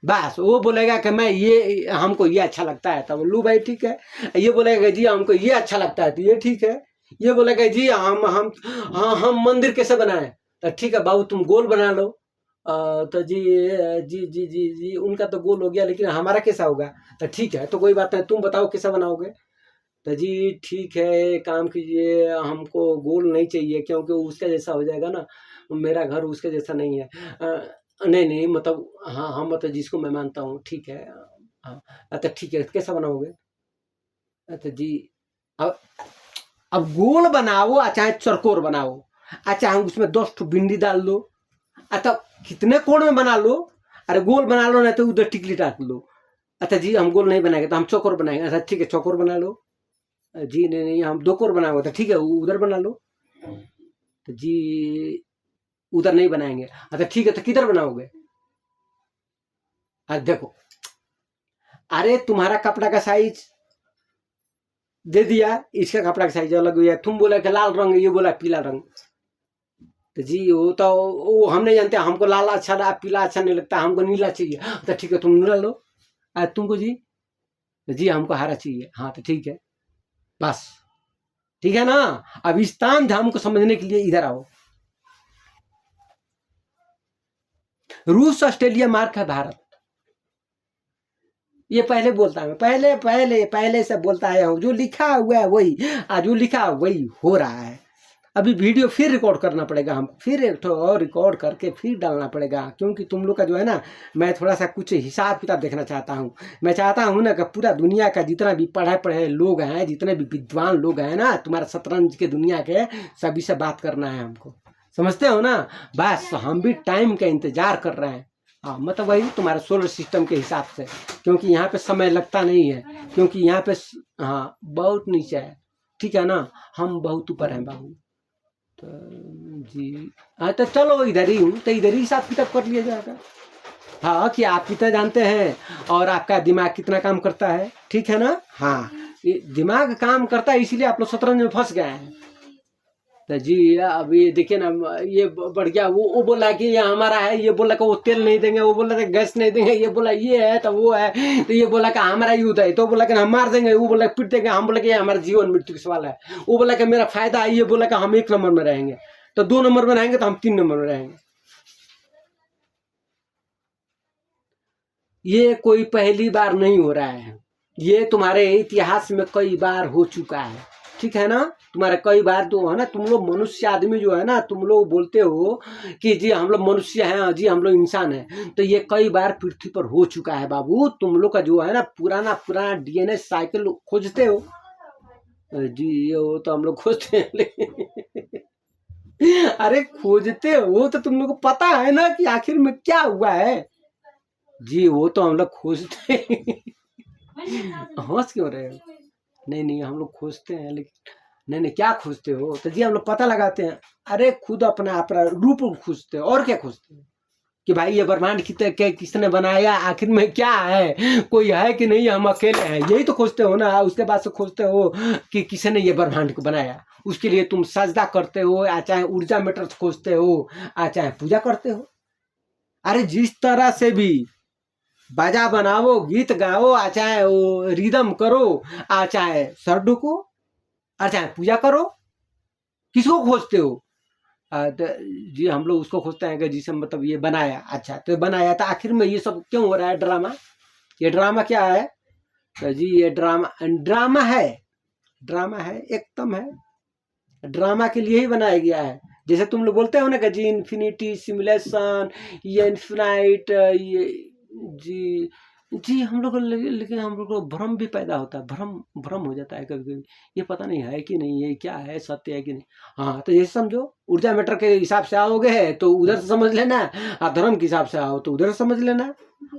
बस वो बोलेगा कि मैं ये हमको ये अच्छा लगता है, तब लू भाई ठीक है। ये बोलेगा जी हमको ये अच्छा लगता है, तो ये ठीक है। ये बोलेगा जी हम मंदिर कैसे बनाए, तो ठीक है बाबू तुम गोल बना लो। तो जी जी जी जी जी उनका तो गोल हो गया, लेकिन हमारा कैसा होगा? तो ठीक है, तो कोई बात नहीं, तुम बताओ कैसा बनाओगे? तो जी ठीक है, काम कीजिए, हमको गोल नहीं चाहिए क्योंकि उसका जैसा हो जाएगा ना, मेरा घर उसके जैसा नहीं है। नहीं नहीं मतलब हाँ हाँ मतलब जिसको मैं मानता हूँ, ठीक है। हाँ अच्छा ठीक है, कैसा बनाओगे? अच्छा जी अब अब गोल बनाओ चाहे चरकोर बनाओ, अच्छा हम उसमें 10 ठो भिंडी डाल दो, अच्छा कितने कोण में बना लो। अरे गोल बना लो, नहीं तो उधर टिकली डाल लो। अच्छा जी हम गोल नहीं बनाएंगे तो हम चौकोर बनाएंगे। अच्छा ठीक है चौकोर बना लो। जी नहीं नहीं हम 2 कोर बनाओगे, तो ठीक है उधर बना लो। तो जी उधर नहीं बनाएंगे। अच्छा ठीक है तो किधर बनाओगे? देखो अरे तुम्हारा कपड़ा का साइज दे दिया, इसका कपड़ा का साइज अलग हुआ, तुम बोला कि लाल रंग, ये बोला पीला रंग। तो जी वो तो वो हम नहीं जानते, हमको लाल अच्छा पीला अच्छा नहीं लगता, हमको नीला चाहिए। तो ठीक है तुम नीला लो। तुमको जी? तो जी हमको हरा चाहिए। हाँ तो ठीक है, बस ठीक है ना। अब इस ताम झाम को समझने के लिए इधर आओ। रूस ऑस्ट्रेलिया मार्क है भारत, ये पहले बोलता है, पहले पहले पहले से बोलता है, जो लिखा हुआ है वही, जो लिखा वही हो रहा है। अभी वीडियो फिर रिकॉर्ड करना पड़ेगा हमको, फिर एक तो और रिकॉर्ड करके फिर डालना पड़ेगा, क्योंकि तुम लोग का जो है ना, मैं थोड़ा सा कुछ हिसाब किताब देखना चाहता हूँ। मैं चाहता हूँ ना कि पूरा दुनिया का जितना भी पढ़े पढ़े लोग हैं, जितने भी विद्वान लोग हैं ना, तुम्हारा शतरंज के दुनिया के सभी से बात करना है हमको, समझते हो ना? बस हम भी टाइम का इंतजार कर रहे हैं। हाँ मतलब वही तुम्हारे सोलर सिस्टम के हिसाब से, क्योंकि यहाँ पे समय लगता नहीं है, क्योंकि यहाँ पे हाँ बहुत नीचे है, ठीक है ना? हम बहुत ऊपर हैं बाबू, तो जी हाँ, तो चलो इधर ही हूँ, तो इधर ही हिसाब किताब कर लिया जाएगा। हाँ, कि आप कितना जानते हैं और आपका दिमाग कितना काम करता है, ठीक है ना। हाँ, ये दिमाग काम करता है, इसीलिए आप लोग शतरंज में फंस गए हैं। तो जी अभी देखिए ना, ये बढ़ गया, वो बोला कि ये हमारा है, ये बोला कि वो तेल नहीं देंगे, वो बोला कि गैस नहीं देंगे, ये बोला ये है तो वो है, तो ये बोला कि हमारा युद्ध है, तो बोला कि हम मार देंगे, वो बोला पीट देंगे, हम बोला कि ये हमारा जीवन मृत्यु का सवाल है, वो बोला कि मेरा फायदा है, ये बोला कि हम 1 नंबर में रहेंगे, तो 2 नंबर में रहेंगे, तो हम 3 नंबर में रहेंगे। ये कोई पहली बार नहीं हो रहा है, ये तुम्हारे इतिहास में कई बार हो चुका है, ठीक है ना। तुम्हारे कई बार तो है ना, तुम लोग मनुष्य आदमी जो है ना, तुम लोग बोलते हो कि जी हम लोग मनुष्य हैं, जी हम लोग इंसान हैं, तो ये कई बार पृथ्वी पर हो चुका है बाबू। तुम लोग का जो है ना पुराना पुराना डीएनए साइकिल खोजते हो जी, ये वो तो हम लोग खोजते हैं लेकिन अरे खोजते हो तो तुम लोग को पता है ना कि आखिर में क्या हुआ है जी, वो तो हम लोग खोजते हैं। हंस क्यों रहे हो? नहीं नहीं, हम लोग खोजते हैं, लेकिन नहीं नहीं, क्या खोजते हो? तो जी हम लोग पता लगाते हैं। अरे खुद अपना अपना रूप खोजते हो, और क्या खोजते हो कि भाई ये ब्रह्मांड किसने बनाया, आखिर में क्या है, कोई है कि नहीं, हम अकेले हैं, यही तो खोजते हो ना। उसके बाद से खोजते हो कि किसने ये ब्रह्मांड को बनाया, उसके लिए तुम सजदा करते हो, या चाहे ऊर्जा मीटर खोजते हो, या चाहे पूजा करते हो। अरे जिस तरह से भी बाजा बनाओ, गीत गाओ, आ चाहे वो रिदम करो, आ चाहे सर ढुको, आ चाहे पूजा करो, किसको खोजते हो? तो जी हम लोग उसको खोजते हैं कि जिसे मतलब ये बनाया। अच्छा, तो बनाया तो आखिर में ये सब क्यों हो रहा है ड्रामा? ये ड्रामा क्या है? तो जी ये ड्रामा ड्रामा है, ड्रामा है, एकदम है। ड्रामा के लिए ही बनाया गया है। जैसे तुम लोग बोलते हो ना कि जी इन्फिनिटी सिमुलेशन, ये इन्फिनाइट, ये जी जी हम लोग लेकिन हम लोग को भ्रम भी पैदा होता है, भ्रम भ्रम हो जाता है कभी कभी, ये पता नहीं है कि नहीं, ये क्या है, सत्य है कि नहीं। हाँ, तो जैसे समझो ऊर्जा मीटर के हिसाब से आओगे तो उधर से समझ लेना, और धर्म के हिसाब से आओ तो उधर से समझ लेना।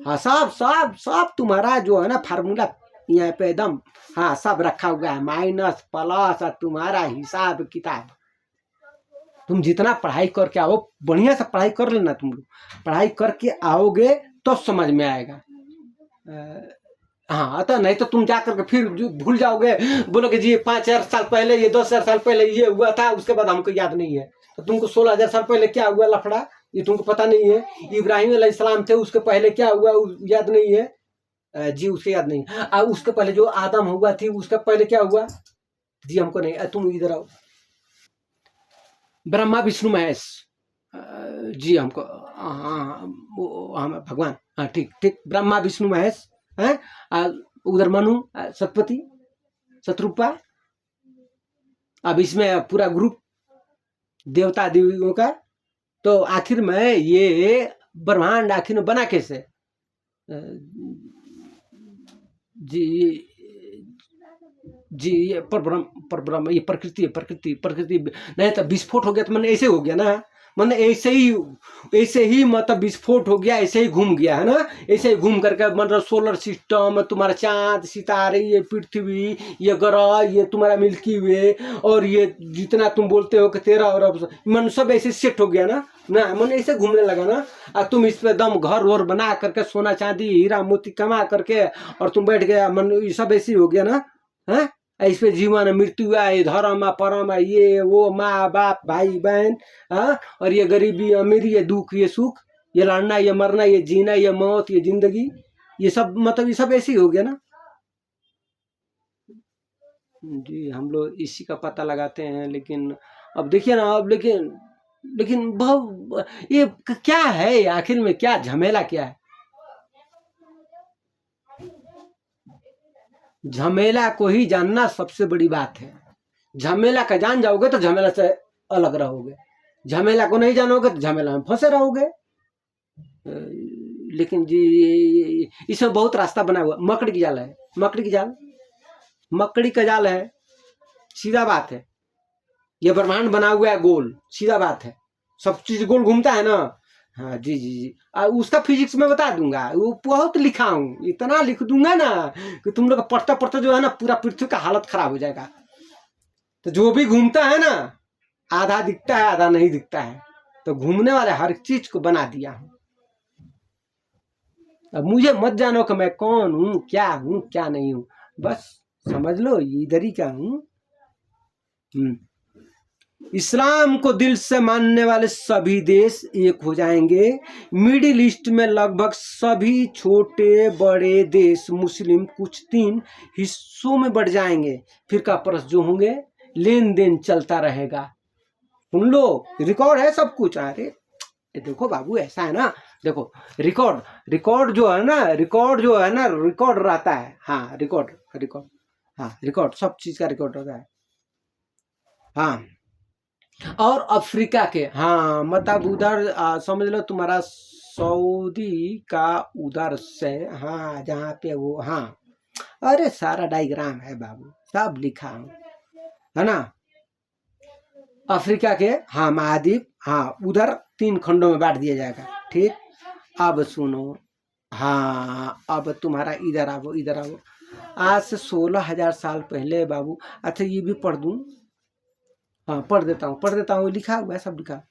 हाँ, सब सब सब तुम्हारा जो है ना फार्मूला यहाँ पे एकदम, हाँ सब रखा हुआ है, माइनस प्लस और तुम्हारा हिसाब किताब। तुम जितना पढ़ाई करके आओ, बढ़िया से पढ़ाई कर लेना, तुम लोग पढ़ाई करके आओगे तो समझ में आएगा। हाँ, तो नहीं तो तुम जा करके फिर भूल जाओगे, बोलोगे जी 5,000 साल पहले, ये 10,000 साल पहले ये हुआ था, उसके बाद हमको याद नहीं है। तो तुमको 16,000 साल पहले क्या हुआ लफड़ा, ये तुमको पता नहीं है। इब्राहिम अलैहिस्सलाम थे, उसके पहले क्या हुआ याद नहीं है जी, उसके याद नहीं। उसके पहले जो आदम हुआ थी, उसका पहले क्या हुआ जी, हमको नहीं। तुम इधर आओ, ब्रह्मा विष्णु महेश, जी हमको, हाँ हम भगवान, हाँ ठीक ठीक, ब्रह्मा विष्णु महेश है। उधर मनु, सतपति, शत्रुपा। अब इसमें पूरा ग्रुप देवता देवियों का। तो आखिर में ये ब्रह्मांड आखिर में बना कैसे जी? जी ये परब्रह्म, ये प्रकृति है, प्रकृति प्रकृति। नहीं तो विस्फोट हो गया तो मैंने ऐसे हो गया ना, मैंने ऐसे ही मतलब विस्फोट हो गया, ऐसे ही घूम गया है ना, ऐसे ही घूम करके मतलब सोलर सिस्टम, तुम्हारा चांद सितारे, ये पृथ्वी, ये ग्रह, ये तुम्हारा मिल्की वे, और ये जितना तुम बोलते हो कि 13 अरब, मन सब ऐसे सेट हो गया ना मन ऐसे घूमने लगा ना। और तुम इस पे दम घर वर बना करके, सोना चांदी हीरा मोती कमा करके, और तुम बैठ गया, मन ये सब ऐसे ही हो गया ना। है इस पे जीवन मृत्यु है, धर्म परम, ये वो, माँ बाप भाई बहन, हाँ, और ये गरीबी अमीरी, ये दुख ये सुख, ये लड़ना ये मरना, ये जीना ये मौत, ये जिंदगी, ये सब मतलब ये सब ऐसे ही हो गया ना जी। हम लोग इसी का पता लगाते हैं, लेकिन अब देखिए ना, अब लेकिन बहुत ये क्या है आखिर में, क्या झमेला क्या है? झमेला को ही जानना सबसे बड़ी बात है। झमेला का जान जाओगे तो झमेला से अलग रहोगे, झमेला को नहीं जानोगे तो झमेला में फंसे रहोगे। लेकिन जी इसमें बहुत रास्ता बना हुआ। मकड़ी की जाल है, मकड़ी की जाल, मकड़ी का जाल है, सीधा बात है। ये ब्रह्मांड बना हुआ है गोल, सीधा बात है, सब चीज गोल घूमता है ना। हाँ जी जी जी, उसका फिजिक्स में बता दूंगा, वो बहुत लिखा हूँ, इतना लिख दूंगा ना कि तुम लोग पढ़ते पढ़ते जो है ना पूरा पृथ्वी का हालत खराब हो जाएगा। तो जो भी घूमता है ना, आधा दिखता है आधा नहीं दिखता है, तो घूमने वाले हर चीज को बना दिया हूँ। अब मुझे मत जानो कि मैं कौन हूँ क्या नहीं हूँ, बस समझ लो इधर ही क्या हूँ। इस्लाम को दिल से मानने वाले सभी देश एक हो जाएंगे। मिडिल ईस्ट में लगभग सभी छोटे बड़े देश मुस्लिम कुछ 3 हिस्सों में बढ़ जाएंगे। फिरका परस्त जो होंगे, लेन देन चलता रहेगा। सुन लो, रिकॉर्ड है सब कुछ। अरे देखो बाबू, ऐसा है ना, देखो रिकॉर्ड जो है ना, रिकॉर्ड रहता है। हाँ रिकॉर्ड सब चीज का रिकॉर्ड रहता है। हाँ, और अफ्रीका के, हाँ मतलब उधर समझ लो तुम्हारा सऊदी का उधर से, हाँ जहाँ पे वो, हाँ अरे सारा डायग्राम है बाबू, सब लिखा हूँ, है ना। अफ्रीका के, हाँ महाद्वीप, हाँ उधर 3 खंडों में बांट दिया जाएगा। ठीक, अब सुनो, हाँ अब तुम्हारा इधर आओ। आज से 16,000 साल पहले बाबू, अच्छा ये भी पढ़ दूं, हाँ पढ़ देता हूँ, लिखा हुआ है, सब लिखा।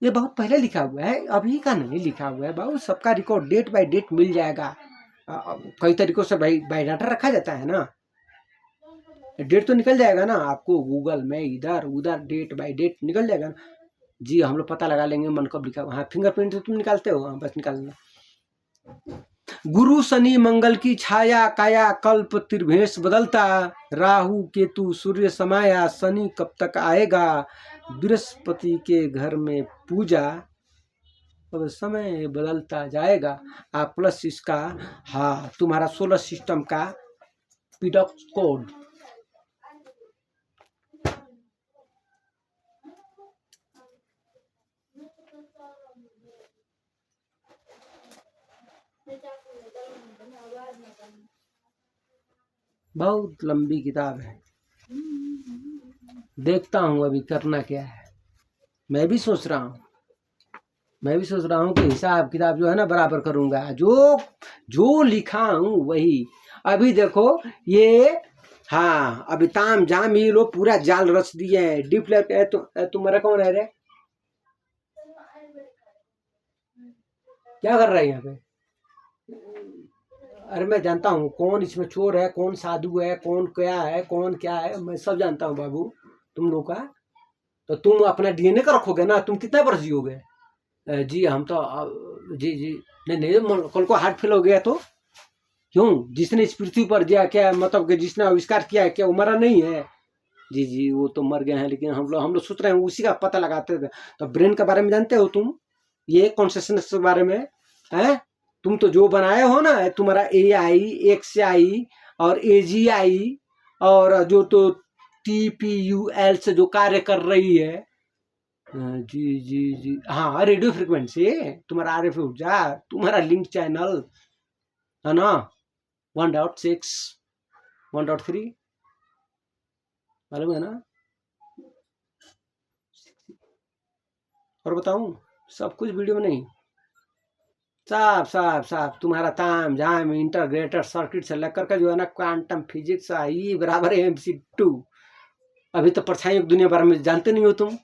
ये बहुत पहले लिखा हुआ है, अभी का नहीं लिखा हुआ है बाबू। सबका रिकॉर्ड डेट बाय डेट मिल जाएगा। कई तरीकों से बायोडाटा रखा जाता है ना, डेट तो निकल जाएगा ना आपको गूगल में, इधर उधर डेट बाय डेट निकल जाएगा ना जी। हम लोग पता लगा लेंगे मन कब लिखा हुआ। हाँ फिंगरप्रिंट तो तुम निकालते हो, हाँ बस निकालना। गुरु शनि मंगल की छाया काया, कल्प त्रिभेष बदलता, राहु केतु सूर्य समाया, शनि कब तक आएगा, बृहस्पति के घर में पूजा, अब समय बदलता जाएगा। प्लस इसका, हाँ तुम्हारा सोलर सिस्टम का पीडॉक्स कोड। बहुत लंबी किताब है, देखता हूँ अभी करना क्या है। मैं भी सोच रहा हूँ कि हिसाब किताब जो है ना बराबर करूंगा, जो लिखा हूँ वही। अभी देखो ये, हाँ अभी ताम जाम ये लोग पूरा जाल रच दिए हैं। डीप लेयर तुम्हारा कौन है रे, क्या कर रहा है यहाँ पे? अरे मैं जानता हूँ कौन इसमें चोर है, कौन साधु है, कौन क्या है, मैं सब जानता हूँ बाबू तुम लोग का। तो तुम अपना डीएनए का रखोगे ना, तुम कितना वर्ष जियोगे? जी हम तो जी नहीं, कल को हार्ट फेल हो गया तो क्यों? जिसने इस पृथ्वी पर दिया क्या मतलब कि जिसने आविष्कार किया है क्या वो मरा नहीं है? जी वो तो मर गए हैं, लेकिन हम लोग सोच रहे हैं उसी का पता लगाते थे। तो ब्रेन के बारे में जानते हो तुम, ये कॉन्शियसनेस के बारे में है? तुम तो जो बनाए हो ना तुम्हारा AI XI और AGI, और जो तो TPUL से जो कार्य कर रही है, जी हाँ रेडियो फ्रिक्वेंसी, तुम्हारा RF ऊर्जा, तुम्हारा लिंक चैनल है ना, 1.6 1.3 मालूम है ना। और बताऊं, सब कुछ वीडियो में नहीं, साफ तुम्हारा ताम झाम इंटरग्रेटेड सर्किट से लेकर के जो है ना क्वांटम फिजिक्स I बराबर MC2। अभी तो परछाई की दुनिया बारे में जानते नहीं हो तुम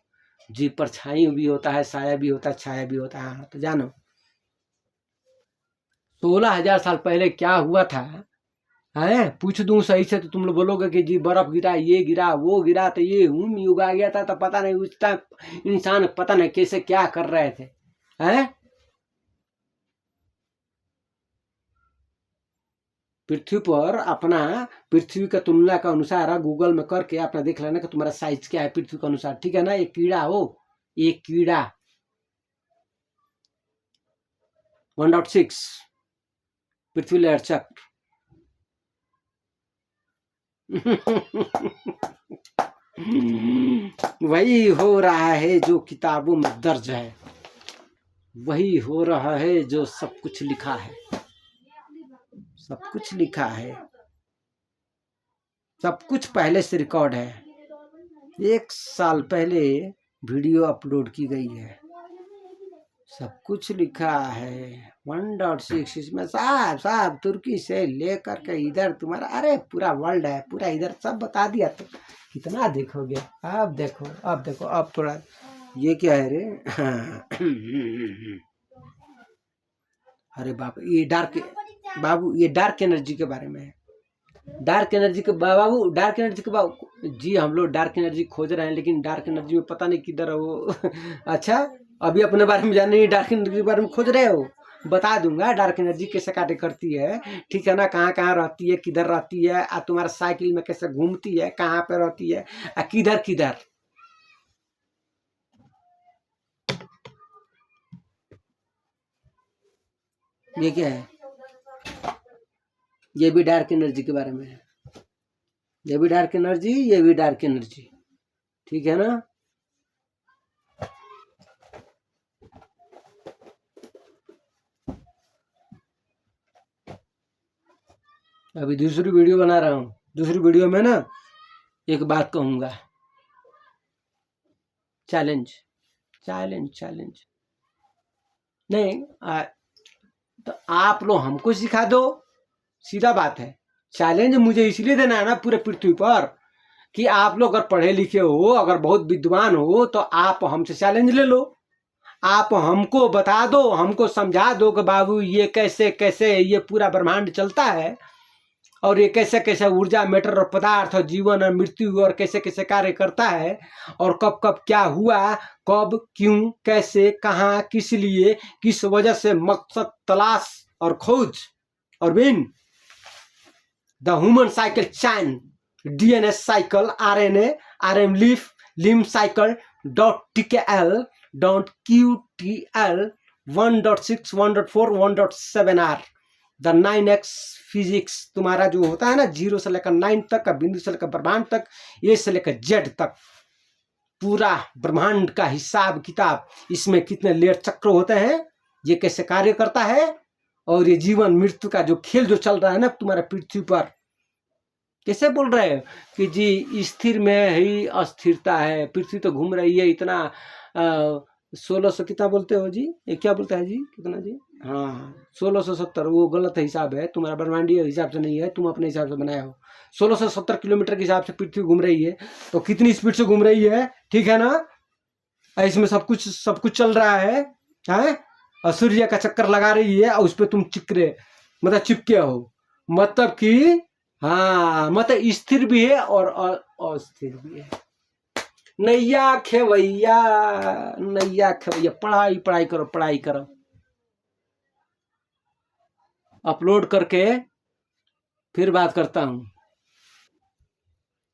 जी। परछाई भी होता है, साया भी होता है, छाया भी होता है, तो जानो 16,000 साल पहले क्या हुआ था है? पूछ दूं सही से तो तुम लोग बोलोगे कि जी बर्फ गिरा, ये गिरा, वो गिरा, तो ये युग आ गया था, तो पता नहीं उस टाइम इंसान पता नहीं कैसे क्या कर रहे थे हैं। पृथ्वी पर अपना, पृथ्वी का तुलना का अनुसार गूगल में करके अपना देख लेना कि तुम्हारा साइज क्या है पृथ्वी के अनुसार, ठीक है ना। एक कीड़ा हो, एक कीड़ा 1.6 पृथ्वी लेयर चक्र। वही हो रहा है जो किताबों में दर्ज है, वही हो रहा है जो सब कुछ लिखा है, सब कुछ लिखा है, सब कुछ पहले से रिकॉर्ड है। 1 साल पहले वीडियो अपलोड की गई है, सब कुछ लिखा है 1.6 इसमें साहब साहब तुर्की से लेकर के इधर तुम्हारा अरे पूरा वर्ल्ड है पूरा इधर सब बता दिया। तो कितना देखोगे। अब देखो अब देखो अब थोड़ा ये क्या है रे। अरे बाबू ये डार्क एनर्जी के बारे में है। डार्क एनर्जी के बाबू डार्क एनर्जी के बाबू जी हम लोग डार्क एनर्जी खोज रहे हैं लेकिन डार्क एनर्जी में पता नहीं किधर है वो। अच्छा अभी अपने बारे में जानने डार्क एनर्जी के बारे में खोज रहे हो। बता दूंगा डार्क एनर्जी कैसे कार्य करती है। ठीक है ना। कहाँ कहाँ रहती है किधर रहती है तुम्हारा साइकिल में कैसे घूमती है कहाँ पे रहती है किधर किधर। ये क्या है। ये भी डार्क एनर्जी के बारे में है। ये भी डार्क एनर्जी ये भी डार्क एनर्जी। ठीक है ना। अभी दूसरी वीडियो बना रहा हूँ। दूसरी वीडियो में ना एक बात कहूँगा। चैलेंज चैलेंज चैलेंज नहीं तो आप लोग हमको सिखा दो। सीधा बात है। चैलेंज मुझे इसलिए देना है ना पूरे पृथ्वी पर कि आप लोग अगर पढ़े लिखे हो अगर बहुत विद्वान हो तो आप हमसे चैलेंज ले लो। आप हमको बता दो हमको समझा दो कि बाबू ये कैसे कैसे ये पूरा ब्रह्मांड चलता है और ये कैसे कैसे ऊर्जा मैटर और पदार्थ और जीवन और मृत्यु और कैसे कैसे कार्य करता है और कब कब क्या हुआ कब क्यों कैसे कहाँ किस लिए किस वजह से मकसद तलाश और खोज और win the human cycle chain DNA cycle RNA RM leaf लिम cycle .tkl .qtl 1.6 1.4 1.7 R the 9x physics तुम्हारा जो होता है ना 0 से लेकर 9 तक का बिंदु से लेकर ब्रह्मांड तक ए से लेकर जेड तक पूरा ब्रह्मांड का हिसाब किताब इसमें कितने लेयर चक्र होते हैं ये कैसे कार्य करता है और ये जीवन मृत्यु का जो खेल जो चल रहा है ना तुम्हारे पृथ्वी पर कैसे बोल रहे हैं कि जी स्थिर में ही अस्थिरता है पृथ्वी तो घूम रही है इतना 1600 कितना बोलते हो जी ये क्या बोलता है जी कितना जी हाँ 1670 वो गलत हिसाब है तुम्हारा ब्रह्मांडीय हिसाब से नहीं है तुम अपने हिसाब से बनाया हो 1670 किलोमीटर के हिसाब से पृथ्वी घूम रही है तो कितनी स्पीड से घूम रही है। ठीक है ना। इसमें सब कुछ चल रहा है और सूर्य का चक्कर लगा रही है और उस पर तुम मतलब चिपके हो मतलब कि हाँ मतलब स्थिर भी है और अस्थिर भी है। नैया खेवैया पढ़ाई करो अपलोड करके फिर बात करता हूँ।